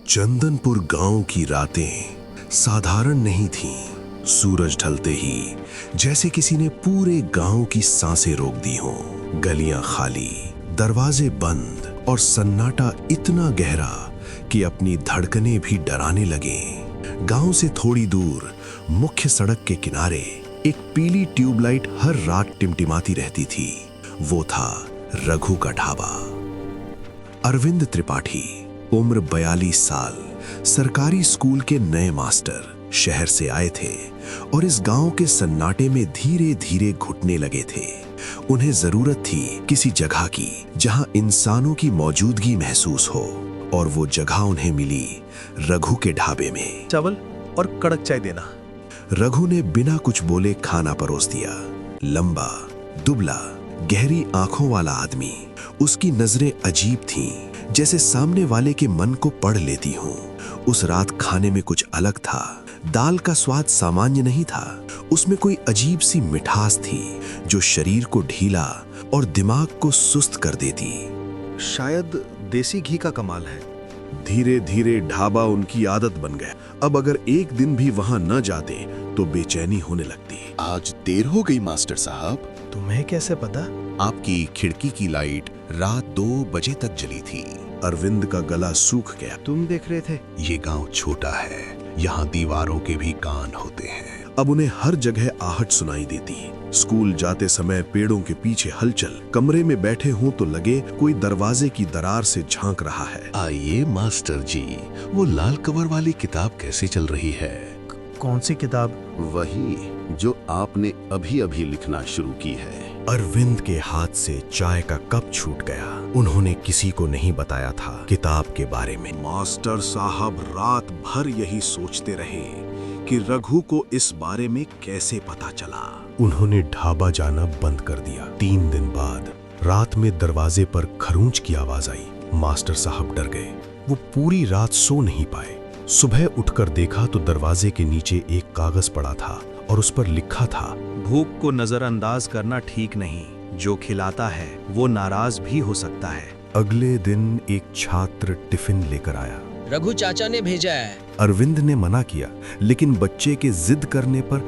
चंदनपुर गांव की रातें साधारण नहीं थीं। सूरज ढलते ही जैसे किसी ने पूरे गांव की सांसें रोक दी हों। गलियां खाली, दरवाजे बंद और सन्नाटा इतना गहरा कि अपनी धड़कनें भी डराने लगे। गांव से थोड़ी दूर मुख्य सड़क के किनारे एक पीली ट्यूबलाइट हर रात टिमटिमाती रहती थी। वो था रघु का ढाबा। अरविंद त्रिपाठी, उम्र 42 साल, सरकारी स्कूल के नए मास्टर, शहर से आए थे और इस गांव के सन्नाटे में धीरे धीरे घुटने लगे थे। उन्हें जरूरत थी किसी जगह की जहां इंसानों की मौजूदगी महसूस हो, और वो जगह उन्हें मिली रघु के ढाबे में। चावल और कड़क चाय देना। रघु ने बिना कुछ बोले खाना परोस दिया। लंबा, दुबला, गहरी आंखों वाला आदमी। उसकी नजरें अजीब थीं, जैसे सामने वाले के मन को पढ़ लेती हों। उस रात खाने में कुछ अलग था। दाल का स्वाद सामान्य नहीं था, उसमें कोई अजीब सी मिठास थी जो शरीर को ढीला और दिमाग को सुस्त कर देती। शायद देसी घी का कमाल है। धीरे धीरे ढाबा उनकी आदत बन गया। अब अगर एक दिन भी वहां न जाते तो बेचैनी होने लगती। आज देर हो गई मास्टर साहब। तुम्हें कैसे पता? आपकी खिड़की की लाइट रात 2 बजे तक जली थी। अरविंद का गला सूख गया। तुम देख रहे थे? ये गांव छोटा है, यहाँ दीवारों के भी कान होते हैं। अब उन्हें हर जगह आहट सुनाई देती। स्कूल जाते समय पेड़ों के पीछे हलचल। कमरे में बैठे हों तो लगे कोई दरवाजे की दरार से झांक रहा है। आइए मास्टर जी, वो लाल कवर वाली किताब कैसे चल रही है? कौन सी किताब? वही जो आपने अभी अभी लिखना शुरू की है। अरविंद के हाथ से चाय का कप छूट गया। उन्होंने किसी को नहीं बताया था किताब के बारे में। मास्टर साहब रात भर यही सोचते रहे कि रघु को इस बारे में कैसे पता चला। उन्होंने ढाबा जाना बंद कर दिया। 3 दिन बाद रात में दरवाजे पर खरोंच की आवाज आई। मास्टर साहब डर गए। वो पूरी रात सो नहीं पाए। सुबह उठकर देखा तो दरवाजे के नीचे एक कागज पड़ा था और उस पर लिखा था, भूख को नजरअंदाज करना ठीक नहीं। जो खिलाता है वो नाराज भी हो सकता है। अगले दिन एक छात्र टिफिन लेकर आया। रघु चाचा ने भेजा है। अरविंद ने मना किया, लेकिन बच्चे के जिद करने पर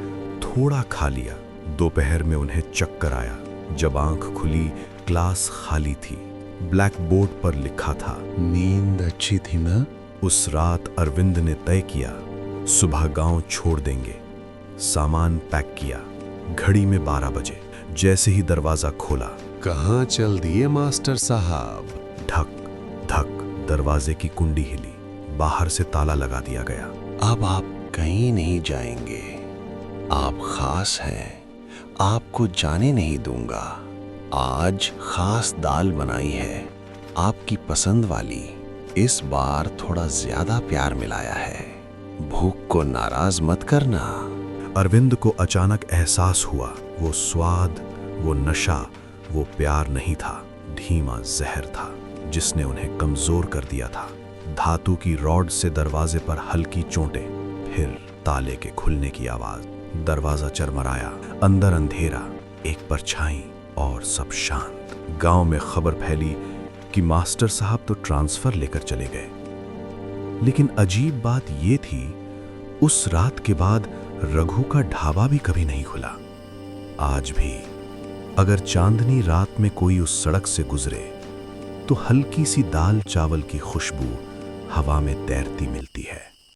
थोड़ा खा लिया। दोपहर में उन्हें चक्कर आया। जब आंख खुली, क्लास खाली थी। ब्लैक बोर्ड पर लिखा था, नींद अच्छी थी ना? उस रात अरविंद ने तय किया, सुबह गांव छोड़ देंगे। सामान पैक किया। घड़ी में 12 बजे। जैसे ही दरवाजा खोला, कहाँ चल दिए मास्टर साहब? धक धक दरवाजे की कुंडी हिली। बाहर से ताला लगा दिया गया। अब आप कहीं नहीं जाएंगे। आप खास हैं, आपको जाने नहीं दूंगा। आज खास दाल बनाई है, आपकी पसंद वाली। इस बार थोड़ा ज्यादा प्यार मिलाया है। भूख को नाराज मत करना। अरविंद को अचानक एहसास हुआ, वो स्वाद, वो नशा, वो प्यार नहीं था, धीमा जहर था जिसने उन्हें कमजोर कर दिया था। धातु की रॉड से दरवाजे पर हल्की चोटें, फिर ताले के खुलने की आवाज। दरवाजा चरमराया। अंदर अंधेरा, एक परछाई और सब शांत। गांव में खबर फैली कि मास्टर साहब तो ट्रांसफर लेकर चले गए। लेकिन अजीब बात यह थी, उस रात के बाद रघु का ढाबा भी कभी नहीं खुला। आज भी अगर चांदनी रात में कोई उस सड़क से गुजरे तो हल्की सी दाल चावल की खुशबू हवा में तैरती मिलती है।